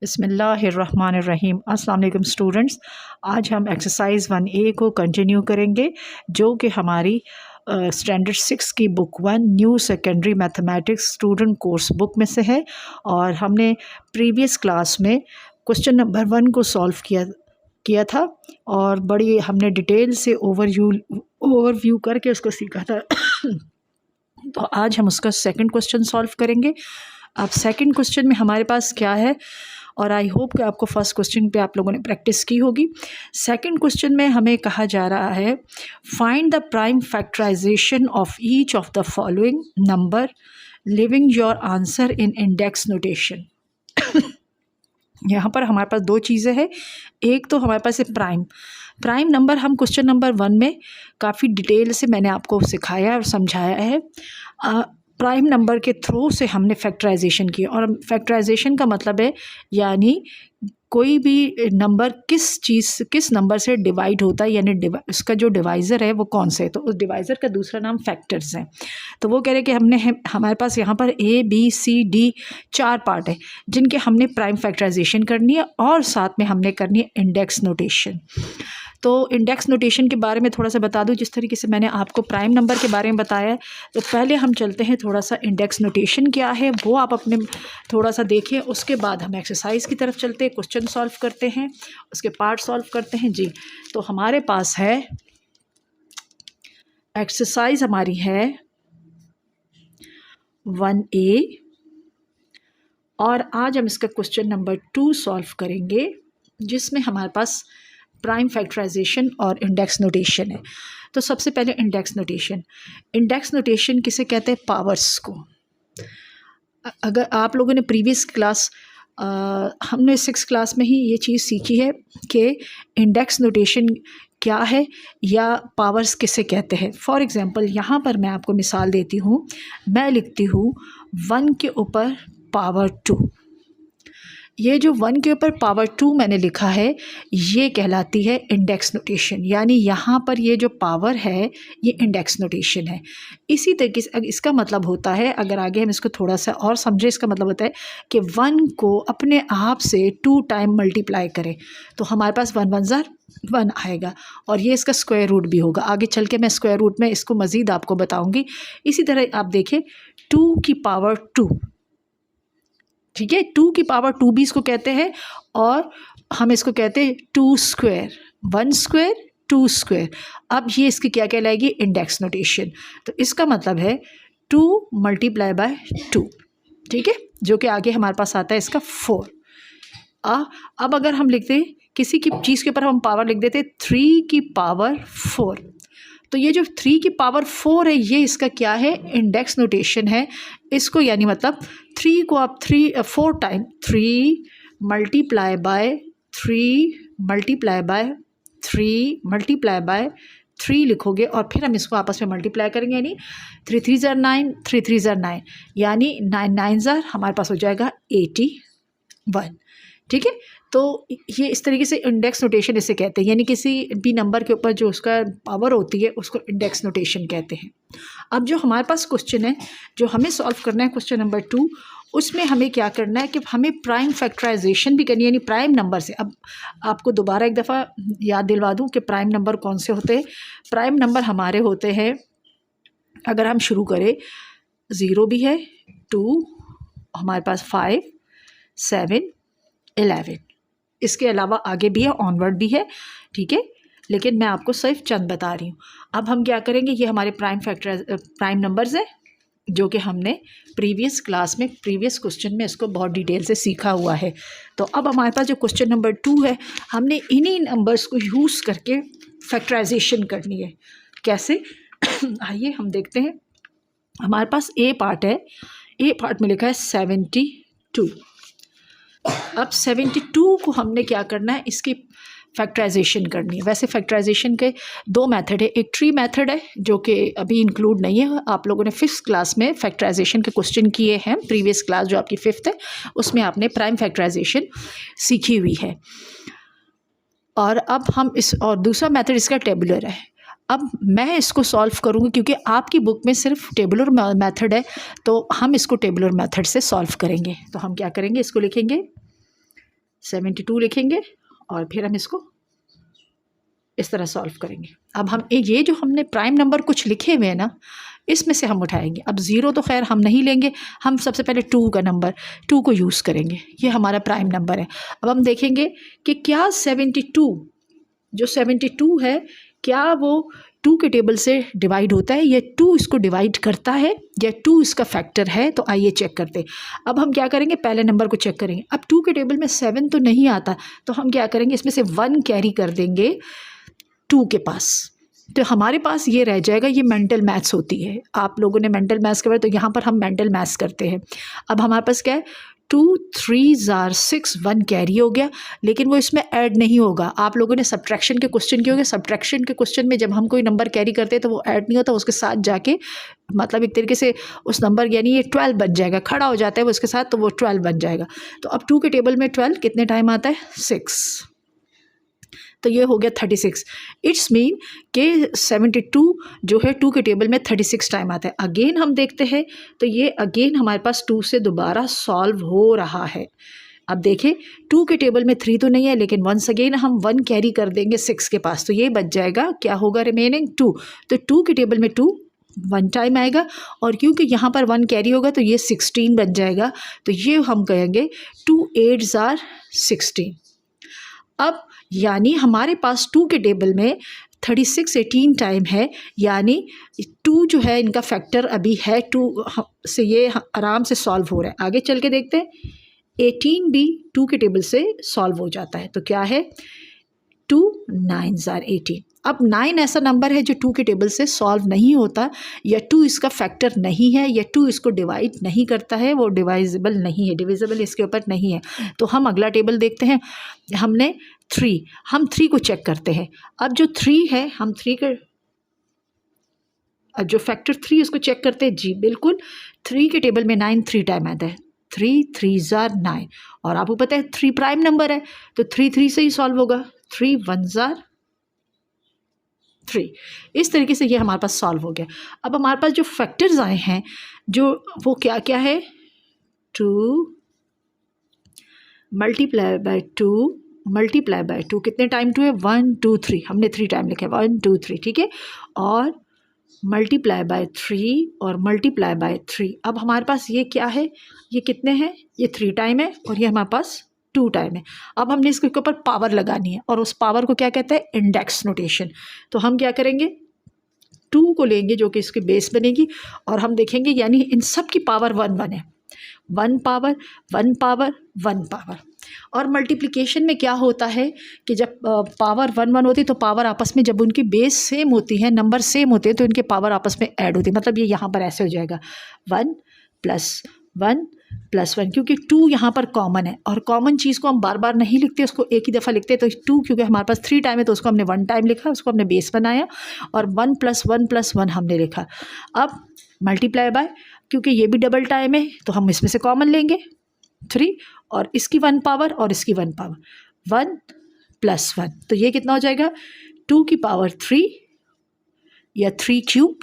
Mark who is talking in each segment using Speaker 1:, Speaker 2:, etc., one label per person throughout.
Speaker 1: बिस्मिल्लाहिर्रहमानिर्रहीम। अस्सलाम वालेकुम स्टूडेंट्स। आज हम एक्सरसाइज 1A को कंटिन्यू करेंगे जो कि हमारी स्टैंडर्ड 6 की book 1 new secondary mathematics student course book में से है। और हमने प्रीवियस क्लास में क्वेश्चन नंबर 1 को सॉल्व किया था और बड़ी हमने डिटेल से ओवरव्यू करके उसको सीखा था। तो आज हम उसका सेकंड क्वेश्चन सॉल्व करेंगे। अब सेकंड क्वेश्चन में हमारे पास क्या है, और आई होप कि आपको फर्स्ट क्वेश्चन पे आप लोगों ने प्रैक्टिस की होगी। सेकंड क्वेश्चन में हमें कहा जा रहा है find the prime factorization of each of the following number leaving your answer in index notation. यहाँ पर हमारे पास दो चीज़ें हैं। एक तो हमारे पास है प्राइम नंबर। हम क्वेश्चन नंबर 1 में काफ़ी डिटेल से मैंने आपको सिखाया और समझाया है। प्राइम नंबर के थ्रू से हमने फैक्टराइजेशन की, और फैक्टराइजेशन का मतलब है यानी कोई भी नंबर किस नंबर से डिवाइड होता है, यानी उसका जो डिवाइज़र है वो कौन से है, तो उस डिवाइज़र का दूसरा नाम फैक्टर्स है। तो वो कह रहे हैं कि हमारे पास यहाँ पर ABCD 4 पार्ट है जिनके हमने प्राइम फैक्टराइजेशन करनी है और साथ में हमने करनी है इंडेक्स नोटेशन। तो इंडेक्स नोटेशन के बारे में थोड़ा सा बता दूं, जिस तरीके से मैंने आपको प्राइम नंबर के बारे में बताया है। तो पहले हम चलते हैं थोड़ा सा इंडेक्स नोटेशन क्या है वो आप अपने थोड़ा सा देखें, उसके बाद हम एक्सरसाइज की तरफ चलते हैं, क्वेश्चन सॉल्व करते हैं, उसके पार्ट सॉल्व करते हैं जी। तो हमारे पास है एक्सरसाइज हमारी है 1A, और आज हम इसका क्वेश्चन नंबर 2 सॉल्व करेंगे जिसमें हमारे पास प्राइम फैक्टराइजेशन और इंडेक्स नोटेशन है। तो सबसे पहले इंडेक्स नोटेशन किसे कहते हैं? पावर्स को। अगर आप लोगों ने प्रीवियस क्लास हमने 6 क्लास में ही ये चीज़ सीखी है कि इंडेक्स नोटेशन क्या है या पावर्स किसे कहते हैं। फॉर एग्ज़ाम्पल यहाँ पर मैं आपको मिसाल देती हूँ। मैं लिखती हूँ 1 के ऊपर पावर 2। ये जो 1 के ऊपर पावर 2 मैंने लिखा है ये कहलाती है इंडेक्स नोटेशन, यानी यहाँ पर ये जो पावर है ये इंडेक्स नोटेशन है। इसी तरीके से इसका मतलब होता है, अगर आगे हम इसको थोड़ा सा और समझें, इसका मतलब होता है कि 1 को अपने आप से 2 टाइम मल्टीप्लाई करें तो हमारे पास 1 1 ज़ार 1 आएगा, और ये इसका स्क्वायर रूट भी होगा। आगे चल के मैं स्क्वायर रूट में इसको मज़ीद आपको बताऊँगी। इसी तरह आप देखें 2 की पावर 2, ठीक है, 2 की पावर 2 भी इसको कहते हैं, और हम इसको कहते हैं 2 स्क्वायर, 1 स्क्वायर 2 स्क्वायर। अब ये इसकी क्या कहलाएगी? Index notation. तो इसका मतलब है 2 मल्टीप्लाई बाय 2, ठीक है, जो कि आगे हमारे पास आता है इसका 4। अब अगर हम लिखते हैं किसी की चीज़ के ऊपर हम पावर लिख देते 3 की पावर 4, तो ये जो 3 की पावर 4 है ये इसका क्या है? इंडेक्स नोटेशन है। इसको यानी मतलब 3 को आप 4 time 3 multiply by 3 multiply by 3 multiply by 3 लिखोगे, और फिर हम इसको आपस में मल्टीप्लाई करेंगे, यानी 3 3 ज़ार 9, 3 3 ज़ार 9, यानी 9 9 ज़ार हमारे पास हो जाएगा 81, ठीक है। तो ये इस तरीके से इंडेक्स नोटेशन इसे कहते हैं, यानी किसी भी नंबर के ऊपर जो उसका पावर होती है उसको इंडेक्स नोटेशन कहते हैं। अब जो हमारे पास क्वेश्चन है जो हमें सॉल्व करना है, क्वेश्चन नंबर 2, उसमें हमें क्या करना है कि हमें प्राइम फैक्टराइजेशन भी करनी है, यानी प्राइम नंबर से। अब आपको दोबारा एक दफ़ा याद दिलवा दूँ कि प्राइम नंबर कौन से होते हैं। प्राइम नंबर हमारे होते हैं, अगर हम शुरू करें 0 भी है, 2, हमारे पास 5 7 11, इसके अलावा आगे भी है, ऑनवर्ड भी है, ठीक है, लेकिन मैं आपको सिर्फ चंद बता रही हूँ। अब हम क्या करेंगे, ये हमारे प्राइम नंबर्स है जो कि हमने प्रीवियस क्लास में प्रीवियस क्वेश्चन में इसको बहुत डिटेल से सीखा हुआ है। तो अब हमारे पास जो क्वेश्चन नंबर 2 है, हमने इन्हीं नंबर्स को यूज़ करके फैक्टराइजेशन करनी है। कैसे? आइए हम देखते हैं। हमारे पास ए पार्ट है, ए पार्ट में लिखा है 72। अब 72 को हमने क्या करना है? इसकी फैक्टराइजेशन करनी है। वैसे फैक्टराइजेशन के 2 मेथड है, एक ट्री मेथड है जो कि अभी इंक्लूड नहीं है। आप लोगों ने 5th क्लास में फैक्टराइजेशन के क्वेश्चन किए हैं, प्रीवियस क्लास जो आपकी 5th है उसमें आपने प्राइम फैक्टराइजेशन सीखी हुई है। और अब हम और दूसरा मेथड इसका टेबुलर है। अब मैं इसको सॉल्व करूँगी क्योंकि आपकी बुक में सिर्फ टेबुलर मेथड है, तो हम इसको टेबुलर मेथड से सॉल्व करेंगे। तो हम क्या करेंगे, इसको लिखेंगे 72 लिखेंगे और फिर हम इसको इस तरह सॉल्व करेंगे। अब हम ये जो हमने प्राइम नंबर कुछ लिखे हुए हैं ना, इसमें से हम उठाएंगे। अब ज़ीरो तो खैर हम नहीं लेंगे, हम सबसे पहले 2 का नंबर 2 को यूज़ करेंगे, ये हमारा प्राइम नंबर है। अब हम देखेंगे कि क्या 72 जो 72 है क्या वो 2 के टेबल से डिवाइड होता है, या 2 इसको डिवाइड करता है, या 2 इसका फैक्टर है। तो आइए चेक करते हैं। अब हम क्या करेंगे, पहले नंबर को चेक करेंगे। अब 2 के टेबल में 7 तो नहीं आता, तो हम क्या करेंगे, इसमें से 1 कैरी कर देंगे 2 के पास, तो हमारे पास ये रह जाएगा। ये मेंटल मैथ्स होती है, आप लोगों ने मेंटल मैथ्स करवाया, तो यहाँ पर हम मेंटल मैथ्स करते हैं। अब हमारे पास क्या है, 2 3 आर 6, 1 कैरी हो गया, लेकिन वो इसमें ऐड नहीं होगा। आप लोगों ने सब्ट्रैक्शन के क्वेश्चन किए होंगे। सब्ट्रैक्शन के क्वेश्चन में जब हम कोई नंबर कैरी करते हैं तो वो ऐड नहीं होता, उसके साथ जाके मतलब एक तरीके से उस नंबर यानी ये 12 बन जाएगा, खड़ा हो जाता है वो उसके साथ, तो वो 12 बन जाएगा। तो अब 2 के टेबल में 12 कितने टाइम आता है, 6, तो ये हो गया 36। इट्स मीन कि 72 जो है 2 के टेबल में 36 टाइम आता है। अगेन हम देखते हैं तो ये अगेन हमारे पास 2 से दोबारा सॉल्व हो रहा है। अब देखें 2 के टेबल में 3 तो नहीं है, लेकिन वंस अगेन हम 1 कैरी कर देंगे 6 के पास, तो ये बच जाएगा, क्या होगा रिमेनिंग 2। तो 2 के टेबल में 2 1 टाइम आएगा, और क्योंकि यहाँ पर 1 कैरी होगा तो ये 16 बन जाएगा। तो ये हम कहेंगे 2 8 आर 16। अब यानी हमारे पास 2 के टेबल में 36 18 टाइम है, यानी 2 जो है इनका फैक्टर अभी है 2 से, ये आराम से सॉल्व हो रहा है। आगे चल के देखते हैं, 18 भी 2 के टेबल से सॉल्व हो जाता है। तो क्या है, 2 9 आर 18। अब 9 ऐसा नंबर है जो 2 के टेबल से सॉल्व नहीं होता, या 2 इसका फैक्टर नहीं है, या 2 इसको डिवाइड नहीं करता है, वो डिवाइजेबल नहीं है, डिविजिबल इसके ऊपर नहीं है। तो हम अगला टेबल देखते हैं। हमने 3, हम 3 को चेक करते हैं। अब जो 3 है, हम 3 का जो फैक्टर 3 उसको चेक करते हैं। जी बिल्कुल, 3 के टेबल में 9 3 टाइम आता है, 3 3 आर 9, और आपको पता है 3 प्राइम नंबर है, तो 3 3 से ही सॉल्व होगा, 3 1 आर 3। इस तरीके से ये हमारे पास सॉल्व हो गया। अब हमारे पास जो फैक्टर्स आए हैं जो वो क्या क्या है, 2 मल्टीप्लाई बाय 2 मल्टीप्लाई बाय 2, कितने टाइम 2 है, 1 2 3, हमने 3 टाइम लिखा है, 1 2 3, ठीक है, और मल्टीप्लाई बाय 3 और मल्टीप्लाई बाय 3। अब हमारे पास ये क्या है, ये कितने हैं, ये 3 टाइम है, और ये हमारे पास 2 टाइम है। अब हमने इसके ऊपर पावर लगानी है, और उस पावर को क्या कहते हैं, इंडेक्स नोटेशन। तो हम क्या करेंगे, 2 को लेंगे जो कि इसकी बेस बनेगी, और हम देखेंगे यानी इन सब की पावर 1 1 है, 1 पावर 1 पावर 1 पावर। और मल्टीप्लिकेशन में क्या होता है कि जब पावर 1 1 होती है तो पावर आपस में, जब उनकी बेस सेम होती है, नंबर सेम होते हैं, तो इनके पावर आपस में ऐड होती है। मतलब ये यहाँ पर ऐसे हो जाएगा 1 + 1 + 1, क्योंकि 2 यहाँ पर कॉमन है, और कॉमन चीज़ को हम बार बार नहीं लिखते, उसको एक ही दफ़ा लिखते हैं। तो 2 क्योंकि हमारे पास 3 टाइम है तो उसको हमने 1 टाइम लिखा, उसको हमने बेस बनाया, और 1 + 1 + 1 हमने लिखा। अब मल्टीप्लाई बाय, क्योंकि ये भी डबल टाइम है तो हम इसमें से कॉमन लेंगे 3, और इसकी 1 पावर और इसकी 1 पावर, 1 + 1, तो ये कितना हो जाएगा, 2 की पावर 3 या 3 क्यूब।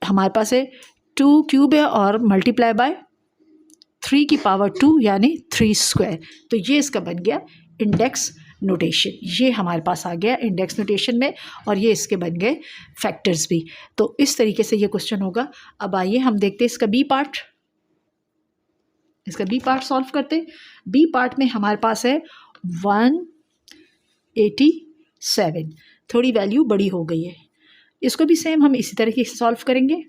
Speaker 1: हमारे पास है 2 क्यूब है, और मल्टीप्लाई बाय 3 की पावर 2 यानी 3 स्क्वायर। तो ये इसका बन गया इंडेक्स नोटेशन। ये हमारे पास आ गया इंडेक्स नोटेशन में, और ये इसके बन गए फैक्टर्स भी। तो इस तरीके से ये क्वेश्चन होगा। अब आइए हम देखते हैं इसका बी पार्ट। इसका बी पार्ट सॉल्व करते। बी पार्ट में हमारे पास है 187, थोड़ी वैल्यू बड़ी हो गई है। इसको भी सेम हम इसी तरीके से सॉल्व करेंगे।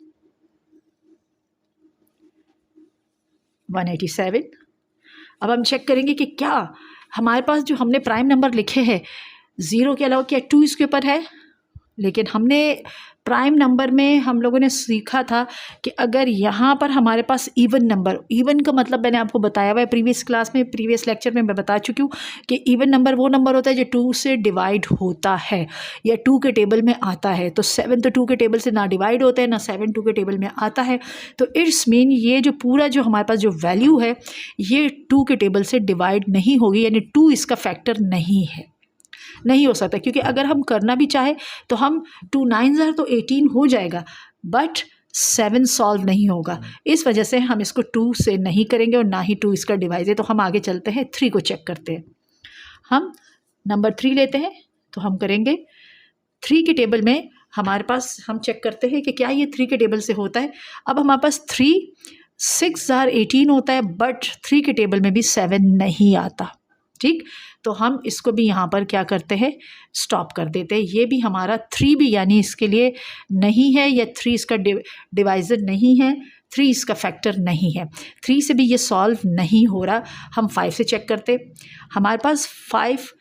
Speaker 1: 187। अब हम चेक करेंगे कि क्या हमारे पास जो हमने प्राइम नंबर लिखे हैं 0 के अलावा क्या 2 इसके ऊपर है, लेकिन हमने प्राइम नंबर में हम लोगों ने सीखा था कि अगर यहाँ पर हमारे पास इवन नंबर, इवन का मतलब मैंने आपको बताया हुआ है प्रीवियस क्लास में, प्रीवियस लेक्चर में मैं बता चुकी हूँ कि इवन नंबर वो नंबर होता है जो 2 से डिवाइड होता है या 2 के टेबल में आता है। तो 7 तो 2 के टेबल से ना डिवाइड होता है, ना 7 2 के टेबल में आता है। तो इट्स मीन ये जो पूरा जो हमारे पास जो वैल्यू है ये 2 के टेबल से डिवाइड नहीं होगी, यानी 2 इसका फैक्टर नहीं है, नहीं हो सकता। क्योंकि अगर हम करना भी चाहे तो हम 2 9 तो 18 हो जाएगा, बट 7 सॉल्व नहीं होगा। इस वजह से हम इसको 2 से नहीं करेंगे और ना ही 2 इसका डिवाइस है। तो हम आगे चलते हैं, 3 को चेक करते हैं। हम नंबर 3 लेते हैं, तो हम करेंगे 3 के टेबल में हमारे पास, हम चेक करते हैं कि क्या ये 3 के टेबल से होता है। अब हमारे पास 3 6 जार 18 होता है, बट 3 के टेबल में भी 7 नहीं आता। ठीक, तो हम इसको भी यहाँ पर क्या करते हैं, स्टॉप कर देते हैं। ये भी हमारा 3 भी यानी इसके लिए नहीं है, या 3 इसका डिवाइज़र नहीं है, 3 इसका फैक्टर नहीं है। 3 से भी ये सॉल्व नहीं हो रहा। हम 5 से चेक करते, हमारे पास 5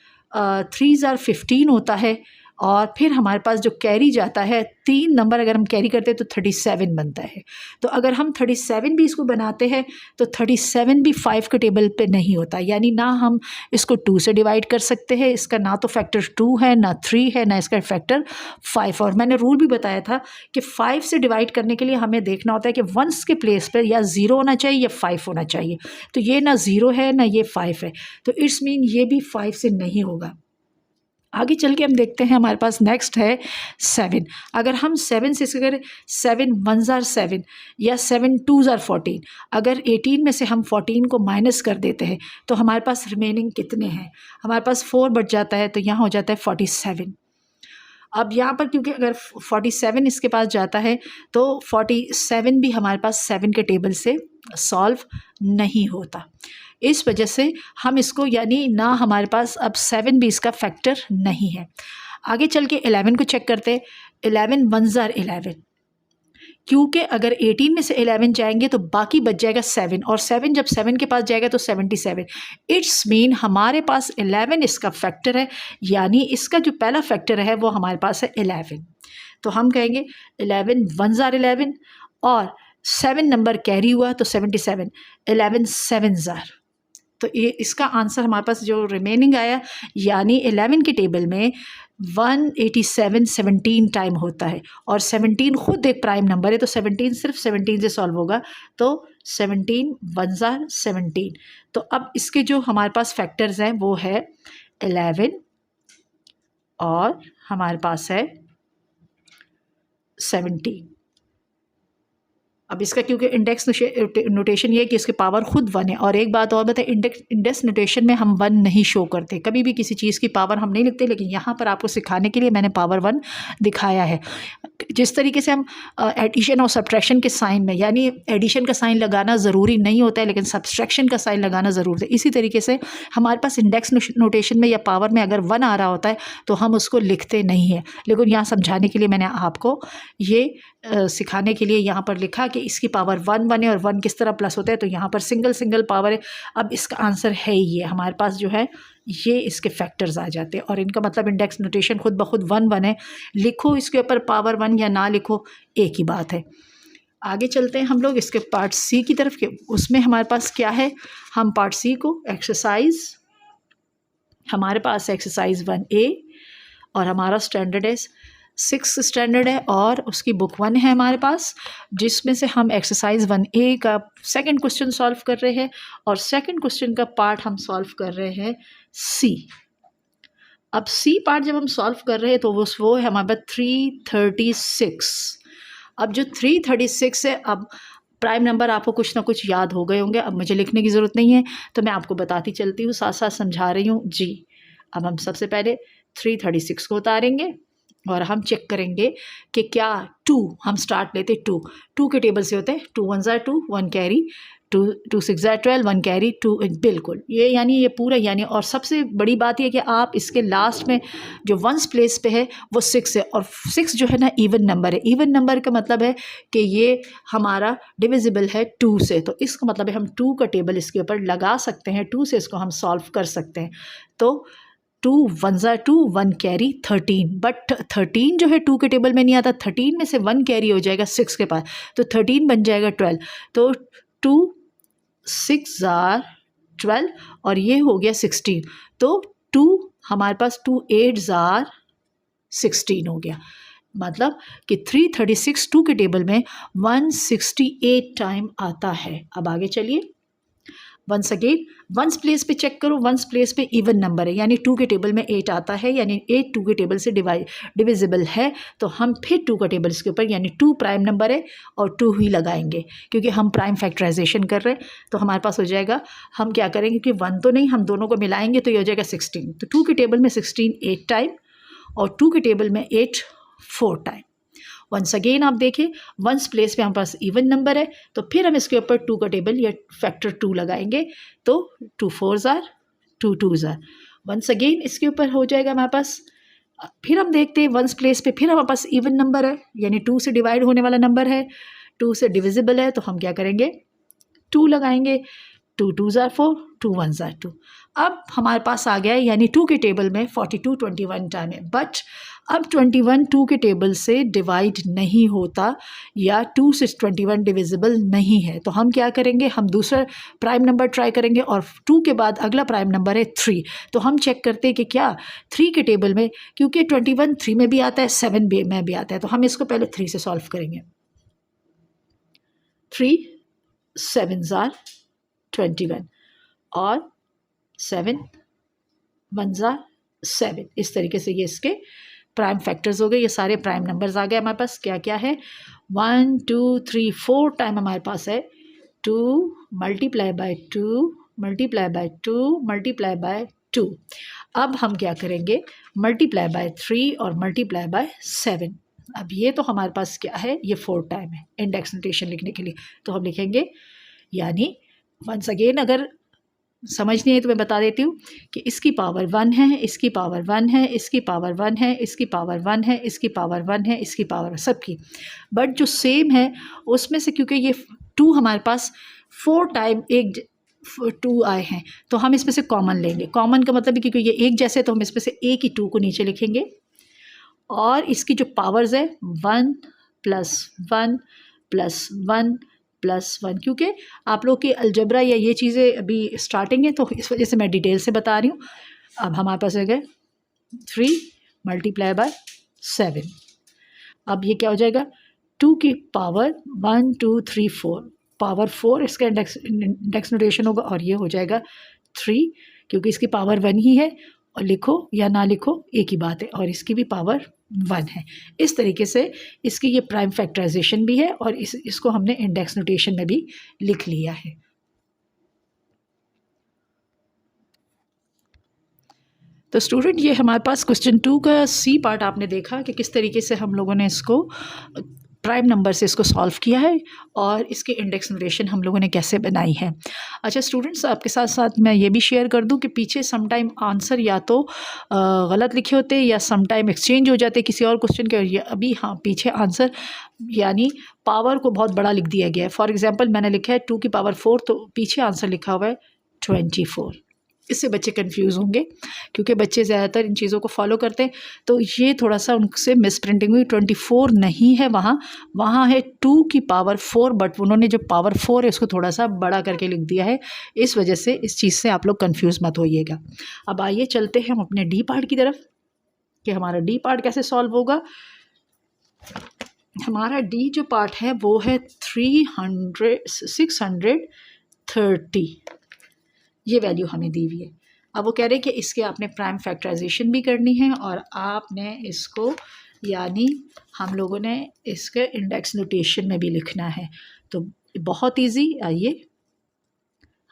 Speaker 1: 3 जार 15 होता है, और फिर हमारे पास जो कैरी जाता है 3 नंबर अगर हम कैरी करते हैं तो 37 बनता है। तो अगर हम 37 भी इसको बनाते हैं तो 37 भी 5 के टेबल पे नहीं होता, यानी ना हम इसको 2 से डिवाइड कर सकते हैं, इसका ना तो फैक्टर 2 है, ना 3 है, ना इसका फैक्टर 5। और मैंने रूल भी बताया था कि 5 से डिवाइड करने के लिए हमें देखना होता है कि वंस के प्लेस पर या 0 होना चाहिए या 5 होना चाहिए। तो ये ना 0 है ना ये 5 है, तो इट्स मीन ये भी 5 से नहीं होगा। आगे चल के हम देखते हैं, हमारे पास नेक्स्ट है 7। अगर हम 7 से अगर 7 1 जार 7 या 7 2 जार 14, अगर 18 में से हम 14 को माइनस कर देते हैं तो हमारे पास रिमेनिंग कितने हैं, हमारे पास 4 बच जाता है, तो यहाँ हो जाता है 47। अब यहाँ पर क्योंकि अगर 47 इसके पास जाता है तो 47 भी हमारे पास 7 के टेबल से सॉल्व नहीं होता। इस वजह से हम इसको, यानी ना हमारे पास अब 7 भी इसका फैक्टर नहीं है। आगे चल के 11 को चेक करते हैं। 11 1 जार 11, क्योंकि अगर 18 में से 11 जाएंगे तो बाकी बच जाएगा 7, और 7 जब 7 के पास जाएगा तो 77। इट्स मीन हमारे पास 11 इसका फैक्टर है, यानी इसका जो पहला फैक्टर है वो हमारे पास है 11। तो हम कहेंगे 11 1 जार 11, और 7 नंबर कैरी हुआ तो 77, 11 7 जार। तो ये इसका आंसर हमारे पास जो रिमेनिंग आया, यानी 11 के टेबल में 187 17 टाइम होता है, और 17 खुद एक प्राइम नंबर है, तो 17 सिर्फ 17 से सॉल्व होगा, तो 17 1 जार 17। तो अब इसके जो हमारे पास फैक्टर्स हैं वो है 11 और हमारे पास है 17। अब इसका क्योंकि इंडेक्स नोटेशन ये है कि इसके पावर खुद 1 है। और एक बात और बताएं, इंडेक्स नोटेशन में हम 1 नहीं शो करते, कभी भी किसी चीज़ की पावर हम नहीं लिखते, लेकिन यहाँ पर आपको सिखाने के लिए मैंने पावर 1 दिखाया है। जिस तरीके से हम एडिशन और सब्ट्रैक्शन के साइन में, यानी एडिशन का साइन लगाना ज़रूरी नहीं होता है लेकिन सब्ट्रैक्शन का साइन लगाना ज़रूर है, इसी तरीके से हमारे पास इंडेक्स नोटेशन में या पावर में अगर 1 आ रहा होता है तो हम उसको लिखते नहीं हैं। लेकिन यहाँ समझाने के लिए मैंने आपको ये सिखाने के लिए यहाँ पर लिखा कि इसकी पावर 1 1 है और 1 किस तरह प्लस होता है। तो यहाँ पर सिंगल पावर है। अब इसका आंसर है ये हमारे पास जो है ये इसके फैक्टर्स आ जाते हैं, और इनका मतलब इंडेक्स नोटेशन खुद ब खुद 1 1 है। लिखो इसके ऊपर पावर 1 या ना लिखो एक ही बात है। आगे चलते हैं हम लोग इसके पार्ट सी की तरफ के, उसमें हमारे पास क्या है, हम पार्ट सी को एक्सरसाइज, हमारे पास एक्सरसाइज 1A और हमारा स्टैंडर्ड है 6th स्टैंडर्ड है, और उसकी बुक 1 है हमारे पास, जिसमें से हम एक्सरसाइज 1A का सेकंड क्वेश्चन सॉल्व कर रहे हैं, और सेकंड क्वेश्चन का पार्ट हम सॉल्व कर रहे हैं सी। अब सी पार्ट जब हम सॉल्व कर रहे हैं तो वो है हमारे पास 336। अब जो 336 है, अब प्राइम नंबर आपको कुछ ना कुछ याद हो गए होंगे, अब मुझे लिखने की ज़रूरत नहीं है, तो मैं आपको बताती चलती हूँ, साथ साथ समझा रही हूँ जी। अब हम सबसे पहले 336 को उतारेंगे और हम चेक करेंगे कि क्या 2, हम स्टार्ट लेते 2 के टेबल से होते हैं 2 1 जार 2 1 कैरी, 2 6 जार 12 1 कैरी 2, बिल्कुल ये यानी ये पूरा यानी। और सबसे बड़ी बात ये कि आप इसके लास्ट में जो वंस प्लेस पे है वो 6 है, और 6 जो है ना इवन नंबर है। इवन नंबर का मतलब है कि ये हमारा डिविजिबल है 2 से, तो इसका मतलब है हम 2 का टेबल इसके ऊपर लगा सकते हैं, 2 से इसको हम सॉल्व कर सकते हैं। तो 2 1 जार 2 1 कैरी 13, बट 13 जो है 2 के टेबल में नहीं आता, 13 में से 1 कैरी हो जाएगा 6 के पास, तो 13 बन जाएगा 12। तो 2 6 जार 12 और ये हो गया 16, तो 2 हमारे पास 2 8 जार 16 हो गया। मतलब कि 336 2 के टेबल में 168 टाइम आता है। अब आगे चलिए, वंस अगेन वंस प्लेस पे चेक करो, वंस प्लेस पे इवन नंबर है, यानी 2 के टेबल में 8 आता है, यानी 8 2 के टेबल से डिविजिबल है, तो हम फिर 2 का टेबल इसके ऊपर, यानी 2 प्राइम नंबर है और 2 ही लगाएंगे क्योंकि हम प्राइम फैक्टराइजेशन कर रहे हैं। तो हमारे पास हो जाएगा, हम क्या करेंगे कि 1 तो नहीं, हम दोनों को मिलाएंगे तो ये हो जाएगा 16। तो 2 के टेबल में 16 8 टाइम और 2 के टेबल में 8 4 टाइम। वंस अगेन आप देखें, वंस प्लेस पे हमारे पास इवन नंबर है, तो फिर हम इसके ऊपर 2 का टेबल या फैक्टर 2 लगाएंगे, तो 2 4s are 2 2s are. Once again इसके ऊपर हो जाएगा हमारे पास, फिर हम देखते हैं वंस प्लेस पे फिर हमारे पास इवन नंबर है, यानी 2 से डिवाइड होने वाला नंबर है, 2 से डिविजिबल है, तो हम क्या करेंगे 2 लगाएंगे, 2 2s आर 4 2 1s आर 2। अब हमारे पास आ गया है, यानी 2 के टेबल में 42 21 टाइम है, बट अब 21 2 के टेबल से डिवाइड नहीं होता या 2 से 21 डिविजिबल नहीं है, तो हम क्या करेंगे, हम दूसरा प्राइम नंबर ट्राई करेंगे और 2 के बाद अगला प्राइम नंबर है 3। तो हम चेक करते हैं कि क्या 3 के टेबल में, क्योंकि 21 3 में भी आता है 7 में भी आता है, तो हम इसको पहले 3 से सॉल्व करेंगे। 3 7s आर 21 और 7 1s आर 7। इस तरीके से ये इसके प्राइम फैक्टर्स हो गए, ये सारे प्राइम नंबर्स आ गए हमारे पास। क्या क्या है, 1 2 3 4 टाइम हमारे पास है 2 multiply by 2 multiply by 2 multiply by 2। अब हम क्या करेंगे, मल्टीप्लाई बाय 3 और मल्टीप्लाई बाय 7। अब ये तो हमारे पास क्या है, ये 4 टाइम है इंडेक्स नोटेशन लिखने के लिए, तो हम लिखेंगे, यानी वंस अगेन अगर समझ नहीं है तो मैं बता देती हूँ कि इसकी पावर 1 है, इसकी पावर 1 है, इसकी पावर 1 है, इसकी पावर 1 है, इसकी पावर 1 है, इसकी पावर सबकी, बट जो सेम है उसमें से, क्योंकि ये 2 हमारे पास 4 टाइम एक 2 आए हैं, तो हम इसमें से कॉमन लेंगे। कॉमन का मतलब है क्योंकि ये एक जैसे, तो हम इसमें से एक ही 2 को नीचे लिखेंगे, और इसकी जो पावर्स है 1 + 1 + 1 + 1, क्योंकि आप लोग की अलजबरा या ये चीज़ें अभी स्टार्टिंग है, तो इस वजह से मैं डिटेल से बता रही हूँ। अब हमारे पास है गए 3 मल्टीप्लाई बाय 7। अब ये क्या हो जाएगा, 2 की पावर 1 2 3 4, पावर 4 इसका इंडेक्स नोटेशन होगा, और ये हो जाएगा 3, क्योंकि इसकी पावर 1 ही है, और लिखो या ना लिखो एक ही बात है, और इसकी भी पावर 1 है। इस तरीके से इसकी ये प्राइम फैक्टराइजेशन भी है, और इसको हमने इंडेक्स नोटेशन में भी लिख लिया है। तो स्टूडेंट, ये हमारे पास क्वेश्चन 2 का सी पार्ट आपने देखा कि किस तरीके से हम लोगों ने इसको प्राइम नंबर से इसको सॉल्व किया है, और इसके इंडेक्स नोटेशन हम लोगों ने कैसे बनाई है। अच्छा स्टूडेंट्स, आपके साथ साथ मैं ये भी शेयर कर दूं कि पीछे समटाइम आंसर या तो गलत लिखे होते हैं या समटाइम एक्सचेंज हो जाते किसी और क्वेश्चन के, और ये अभी हाँ पीछे आंसर यानी पावर को बहुत बड़ा लिख दिया गया है। फॉर एग्जांपल मैंने लिखा है 2 की पावर 4, तो पीछे आंसर लिखा हुआ है 24। इससे बच्चे कंफ्यूज होंगे, क्योंकि बच्चे ज़्यादातर इन चीज़ों को फॉलो करते हैं, तो ये थोड़ा सा उनसे मिस प्रिंटिंग हुई। 24 नहीं है वहाँ है 2 की पावर 4, बट उन्होंने जो पावर 4 है उसको थोड़ा सा बड़ा करके लिख दिया है, इस वजह से इस चीज़ से आप लोग कंफ्यूज मत होइएगा। अब आइए चलते हैं हम अपने डी पार्ट की तरफ कि हमारा डी पार्ट कैसे सॉल्व होगा। हमारा डी जो पार्ट है वो है 630, ये वैल्यू हमें दी हुई है। अब वो कह रहे हैं कि इसके आपने प्राइम फैक्टराइजेशन भी करनी है, और आपने इसको यानी हम लोगों ने इसके इंडेक्स नोटेशन में भी लिखना है। तो बहुत इजी, आइए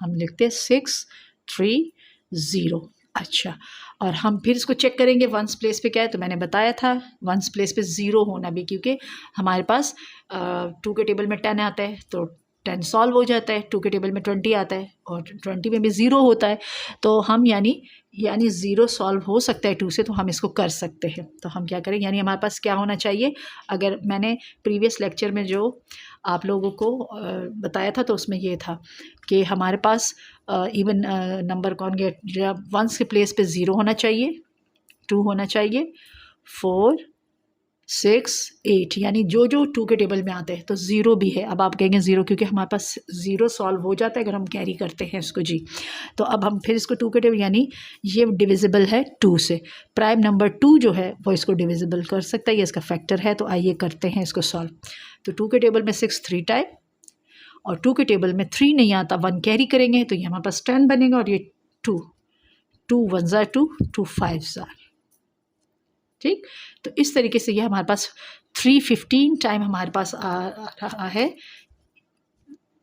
Speaker 1: हम लिखते हैं 630। अच्छा, और हम फिर इसको चेक करेंगे वंस प्लेस पे क्या है, तो मैंने बताया था वंस प्लेस पे 0 होना भी, क्योंकि हमारे पास 2 के टेबल में 10 आता है, तो 10 सॉल्व हो जाता है। 2 के टेबल में 20 आता है, और 20 में भी 0 होता है, तो हम यानी 0 सॉल्व हो सकता है 2 से, तो हम इसको कर सकते हैं। तो हम क्या करें, यानी हमारे पास क्या होना चाहिए, अगर मैंने प्रीवियस लेक्चर में जो आप लोगों को बताया था, तो उसमें ये था कि हमारे पास इवन नंबर कौन गया, वंस के प्लेस पे 0 होना चाहिए, 2 होना चाहिए, 4 6 8, यानी जो 2 के टेबल में आते हैं, तो 0 भी है। अब आप कहेंगे 0 क्योंकि हमारे पास 0 सॉल्व हो जाता है अगर हम कैरी करते हैं इसको जी। तो अब हम फिर इसको 2 के टेबल, यानी ये डिविजिबल है 2 से, प्राइम नंबर 2 जो है वो इसको डिविजिबल कर सकता है, ये इसका फैक्टर है। तो आइए करते हैं इसको सॉल्व। तो 2 के टेबल में 6 3 टाइम, और 2 के टेबल में 3 नहीं आता, 1 कैरी करेंगे तो ये हमारे पास 10 बनेगा और ये 2 1 ज़ार 2 2 5 ज़ार। ठीक, तो इस तरीके से ये हमारे पास 315 टाइम हमारे पास आ रहा है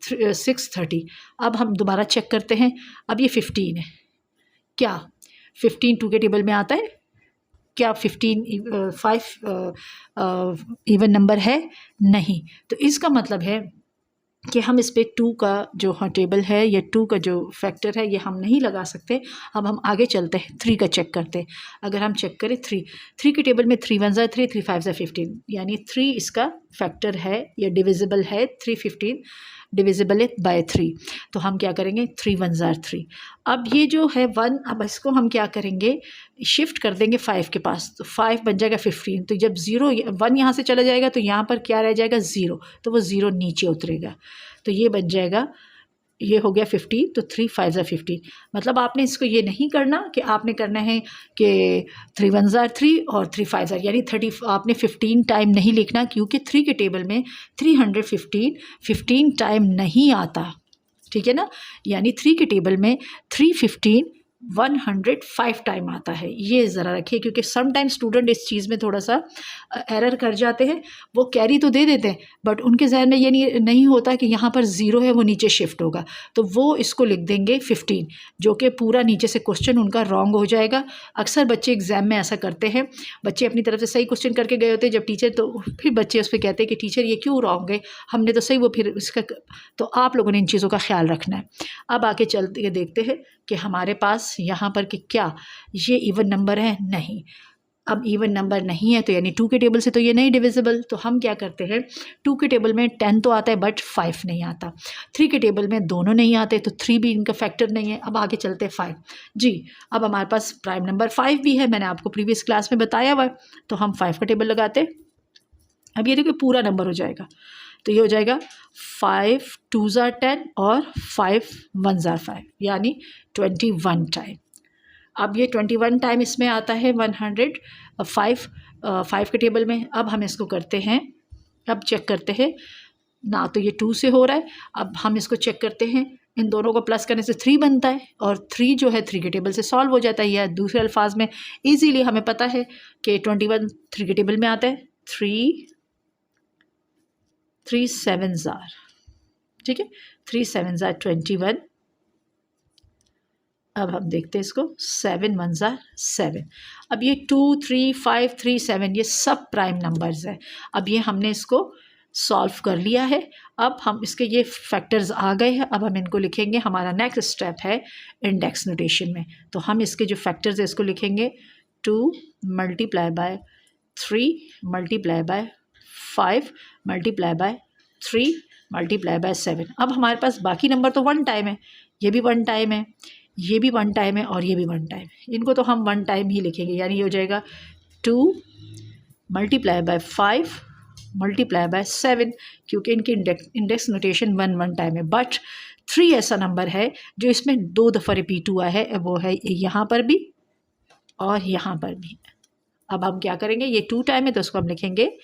Speaker 1: 630। अब हम दोबारा चेक करते हैं। अब ये 15 है, क्या 15 2 के टेबल में आता है? क्या 15 5 इवन नंबर है? नहीं। तो इसका मतलब है कि हम इस पे 2 का जो टेबल है या 2 का जो फैक्टर है ये हम नहीं लगा सकते। अब हम आगे चलते हैं, 3 का चेक करते हैं। अगर हम चेक करें 3 के टेबल में 3 1 ज़ार 3 3 5 ज़ार 15, यानी 3 इसका फैक्टर है या डिविजिबल है। 315 डिविजिबल है बाय 3। तो हम क्या करेंगे, 3 1 ज़ार 3। अब ये जो है 1, अब इसको हम क्या करेंगे, शिफ्ट कर देंगे 5 के पास, तो 5 बन जाएगा 15। तो जब 1 यहाँ से चला जाएगा तो यहाँ पर क्या रह जाएगा, 0। तो वो 0 नीचे उतरेगा, तो ये बन जाएगा, ये हो गया 15। तो 3 5 ज़ार 15। मतलब आपने इसको ये नहीं करना कि आपने करना है कि 3 1 ज़ार 3 और 3 5 ज़ार, यानी 30 आपने 15 टाइम नहीं लिखना, क्योंकि 3 के टेबल में 315 टाइम नहीं आता। ठीक है ना, यानी 3 के टेबल में 315 105 टाइम आता है। ये ज़रा रखिए, क्योंकि सम टाइम स्टूडेंट इस चीज़ में थोड़ा सा एरर कर जाते हैं। वो कैरी तो दे देते हैं बट उनके जहन में ये नहीं होता कि यहाँ पर 0 है, वो नीचे शिफ्ट होगा, तो वो इसको लिख देंगे 15, जो कि पूरा नीचे से क्वेश्चन उनका रॉन्ग हो जाएगा। अक्सर बच्चे एग्ज़ाम में ऐसा करते हैं, बच्चे अपनी तरफ से सही क्वेश्चन करके गए होते हैं, जब टीचर, तो फिर बच्चे उस पर कहते हैं कि टीचर ये क्यों रॉन्ग है, हमने तो सही, वो फिर इसका, तो आप लोगों ने इन चीज़ों का ख्याल रखना है। अब आगे चलते देखते हैं कि हमारे पास यहाँ पर कि क्या ये इवन नंबर है? नहीं। अब इवन नंबर नहीं है तो यानी 2 के टेबल से तो ये नहीं डिविजिबल। तो हम क्या करते हैं, 2 के टेबल में 10 तो आता है बट 5 नहीं आता। 3 के टेबल में दोनों नहीं आते, तो 3 भी इनका फैक्टर नहीं है। अब आगे चलते हैं 5 जी। अब हमारे पास प्राइम नंबर 5 भी है, मैंने आपको प्रीवियस क्लास में बताया हुआ है। तो हम 5 का टेबल लगाते। अब ये देखिए पूरा नंबर हो जाएगा, तो ये हो जाएगा 5 2 ज़ार 10 और 5 1 ज़ार 5, यानी 21 टाइम। अब ये 21 टाइम इसमें आता है 5 के टेबल में। अब हम इसको करते हैं, अब चेक करते हैं ना, तो ये 2 से हो रहा है। अब हम इसको चेक करते हैं, इन दोनों को प्लस करने से 3 बनता है, और 3 जो है 3 के टेबल से सॉल्व हो जाता है, या दूसरे अल्फाज में ईजीली हमें पता है कि 21 3 के टेबल में आता है। 3 7 ज़ार, ठीक है, 3 7 ज़ार 21। अब हम देखते हैं इसको, 7 1 ज़ार 7। अब ये 2 3 5 3 7 ये सब प्राइम नंबर्स है। अब ये हमने इसको सॉल्व कर लिया है। अब हम इसके ये फैक्टर्स आ गए हैं, अब हम इनको लिखेंगे। हमारा नेक्स्ट स्टेप है इंडेक्स नोटेशन में, तो हम इसके जो फैक्टर्स है इसको लिखेंगे 2 multiply by 3 multiply by 5 multiply by 3 multiply by 7। अब हमारे पास बाकी नंबर तो 1 टाइम है, ये भी 1 टाइम है, ये भी 1 टाइम है और ये भी 1 टाइम है। इनको तो हम 1 टाइम ही लिखेंगे, यानी ये हो जाएगा 2 मल्टीप्लाई बाय 5 मल्टीप्लाई बाय 7, क्योंकि इनकी इंडेक्स नोटेशन 1 1 टाइम है। बट 3 ऐसा नंबर है जो इसमें 2 दफ़ा रिपीट हुआ है, वो है यहाँ पर भी और यहाँ पर भी। अब हम क्या करेंगे, ये 2 टाइम है तो उसको हम लिखेंगे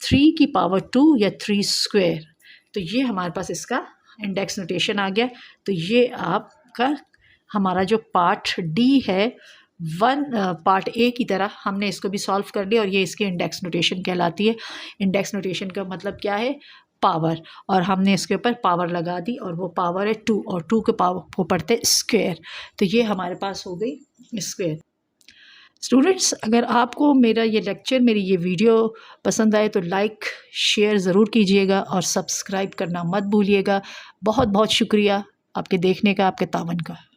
Speaker 1: 3 की पावर 2 या 3 स्क्वायर। तो ये हमारे पास इसका इंडेक्स नोटेशन आ गया। तो ये आपका हमारा जो पार्ट डी है, पार्ट ए की तरह हमने इसको भी सॉल्व कर लिया, और ये इसकी इंडेक्स नोटेशन कहलाती है। इंडेक्स नोटेशन का मतलब क्या है, पावर, और हमने इसके ऊपर पावर लगा दी, और वो पावर है 2, और 2 के पावर को पढ़ते स्क्वायर। तो ये हमारे पास हो गई स्क्वायर। स्टूडेंट्स, अगर आपको मेरा ये लेक्चर, मेरी ये वीडियो पसंद आए तो लाइक शेयर ज़रूर कीजिएगा और सब्सक्राइब करना मत भूलिएगा। बहुत बहुत शुक्रिया आपके देखने का, आपके तावन का।